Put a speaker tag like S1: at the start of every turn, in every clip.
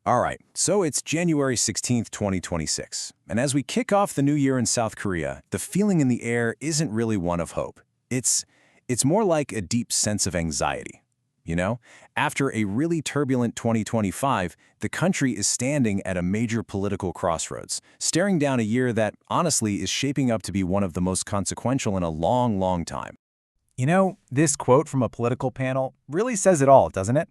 S1: All right, so it's January 16th, 2026. And as we kick off the new year in South Korea, the feeling in the air isn't really one of hope. It's more like a deep sense of anxiety. You know, after a really turbulent 2025, the country is standing at a major political crossroads, staring down a year that, honestly, is shaping up to be one of the most consequential in a long, long time.
S2: You know, this quote from a political panel really says it all, doesn't it?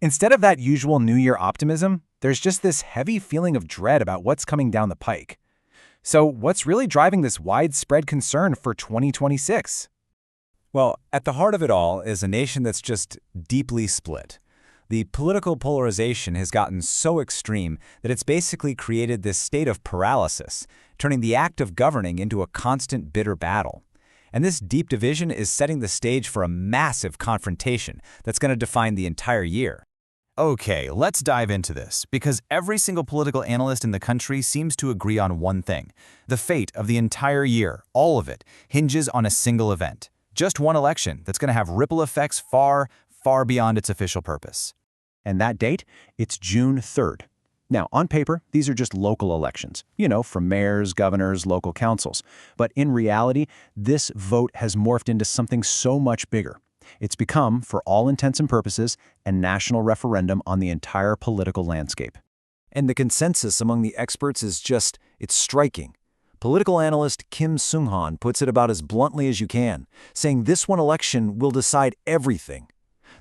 S2: Instead of that usual New Year optimism, there's just this heavy feeling of dread about what's coming down the pike. So what's really driving this widespread concern for 2026?
S3: Well, at the heart of it all is a nation that's just deeply split. The political polarization has gotten so extreme that it's basically created this state of paralysis, turning the act of governing into a constant bitter battle. And this deep division is setting the stage for a massive confrontation that's going to define the entire year.
S4: Okay, let's dive into this, because every single political analyst in the country seems to agree on one thing. The fate of the entire year, all of it, hinges on a single event. Just one election that's going to have ripple effects far, far beyond its official purpose.
S1: And that date? It's June 3rd. Now, on paper, these are just local elections, from mayors, governors, local councils. But in reality, this vote has morphed into something so much bigger. It's become, for all intents and purposes, a national referendum on the entire political landscape.
S3: And the consensus among the experts is it's striking. Political analyst Kim Sung-han puts it about as bluntly as you can, saying this one election will decide everything.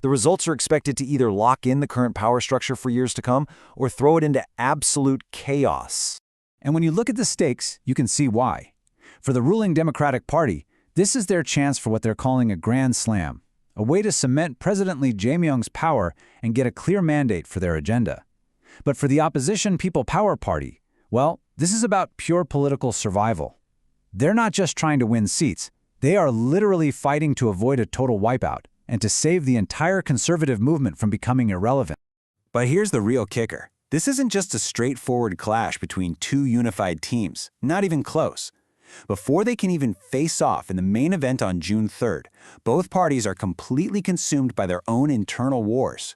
S3: The results are expected to either lock in the current power structure for years to come or throw it into absolute chaos.
S2: And when you look at the stakes, you can see why. For the ruling Democratic Party, this is their chance for what they're calling a grand slam, a way to cement President Lee Jae-myung's power and get a clear mandate for their agenda. But for the opposition People Power Party, well, this is about pure political survival. They're not just trying to win seats, they are literally fighting to avoid a total wipeout and to save the entire conservative movement from becoming irrelevant.
S3: But here's the real kicker. This isn't just a straightforward clash between two unified teams, not even close. Before they can even face off in the main event on June 3rd, both parties are completely consumed by their own internal wars.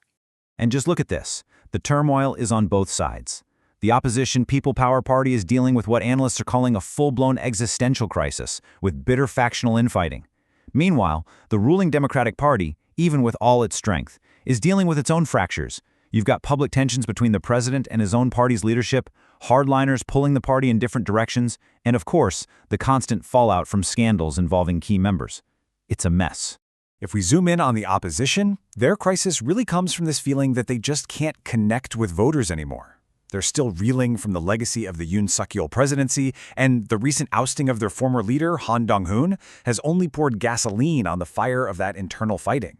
S2: And just look at this. The turmoil is on both sides. The opposition People Power Party is dealing with what analysts are calling a full-blown existential crisis, with bitter factional infighting. Meanwhile, the ruling Democratic Party, even with all its strength, is dealing with its own fractures. You've got public tensions between the president and his own party's leadership, hardliners pulling the party in different directions, and of course, the constant fallout from scandals involving key members. It's a mess.
S3: If we zoom in on the opposition, their crisis really comes from this feeling that they just can't connect with voters anymore. They're still reeling from the legacy of the Yoon Suk-yeol presidency, and the recent ousting of their former leader, Han Dong-hoon, has only poured gasoline on the fire of that internal fighting.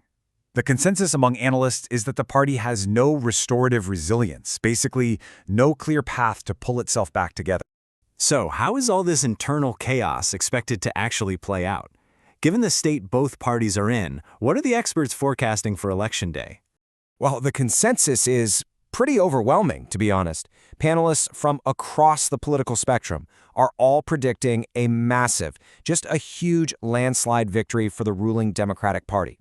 S3: The consensus among analysts is that the party has no restorative resilience, basically no clear path to pull itself back together. So how is all this internal chaos expected to actually play out? Given the state both parties are in, what are the experts forecasting for Election Day?
S5: Well, the consensus is pretty overwhelming, to be honest. Panelists from across the political spectrum are all predicting a massive, just a huge landslide victory for the ruling Democratic Party.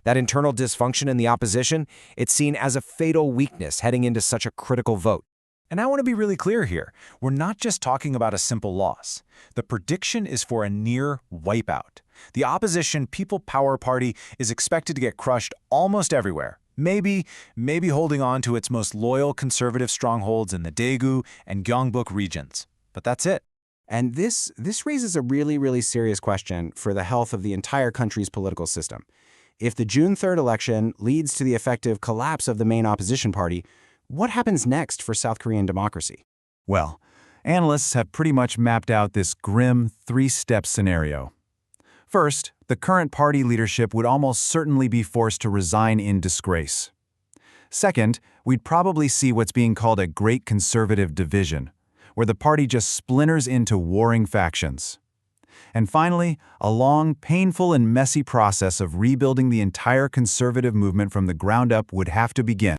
S5: That internal dysfunction in the opposition, it's seen as a fatal weakness heading into such a critical vote.
S3: And I want to be really clear here. We're not just talking about a simple loss. The prediction is for a near wipeout. The opposition People Power Party is expected to get crushed almost everywhere. Maybe holding on to its most loyal conservative strongholds in the Daegu and Gyeongbuk regions. But that's it.
S6: And this raises a really, really serious question for the health of the entire country's political system. If the June 3rd election leads to the effective collapse of the main opposition party, what happens next for South Korean democracy?
S2: Well, analysts have pretty much mapped out this grim three-step scenario. First, the current party leadership would almost certainly be forced to resign in disgrace. Second, we'd probably see what's being called a great conservative division, where the party just splinters into warring factions. And finally, a long, painful, and messy process of rebuilding the entire conservative movement from the ground up would have to begin.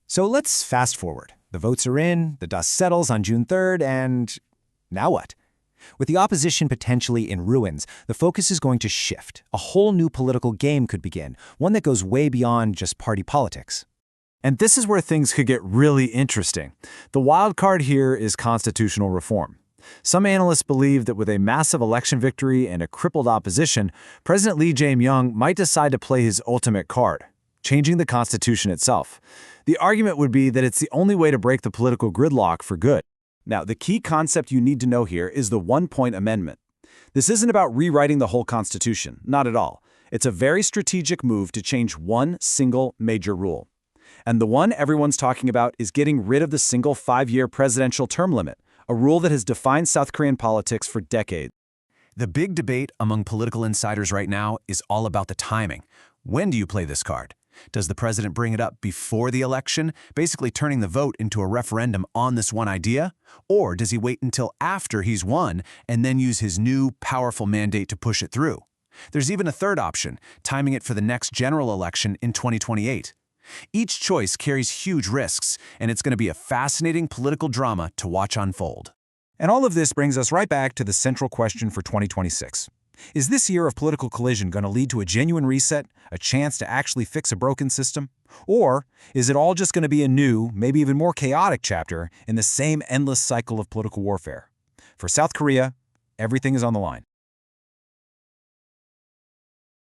S5: So let's fast forward. The votes are in, the dust settles on June 3rd, and now what? With the opposition potentially in ruins, the focus is going to shift. A whole new political game could begin, one that goes way beyond just party politics.
S2: And this is where things could get really interesting. The wild card here is constitutional reform. Some analysts believe that with a massive election victory and a crippled opposition, President Lee Jae-myung might decide to play his ultimate card, changing the Constitution itself. The argument would be that it's the only way to break the political gridlock for good. Now, the key concept you need to know here is the one-point amendment. This isn't about rewriting the whole Constitution, not at all. It's a very strategic move to change one single major rule. And the one everyone's talking about is getting rid of the single 5-year presidential term limit, a rule that has defined South Korean politics for decades.
S1: The big debate among political insiders right now is all about the timing. When do you play this card? Does the president bring it up before the election, basically turning the vote into a referendum on this one idea? Or does he wait until after he's won and then use his new, powerful mandate to push it through? There's even a third option, timing it for the next general election in 2028. Each choice carries huge risks, and it's going to be a fascinating political drama to watch unfold.
S6: And all of this brings us right back to the central question for 2026. Is this year of political collision going to lead to a genuine reset, a chance to actually fix a broken system? Or is it all just going to be a new, maybe even more chaotic chapter in the same endless cycle of political warfare? For South Korea, everything is on the line.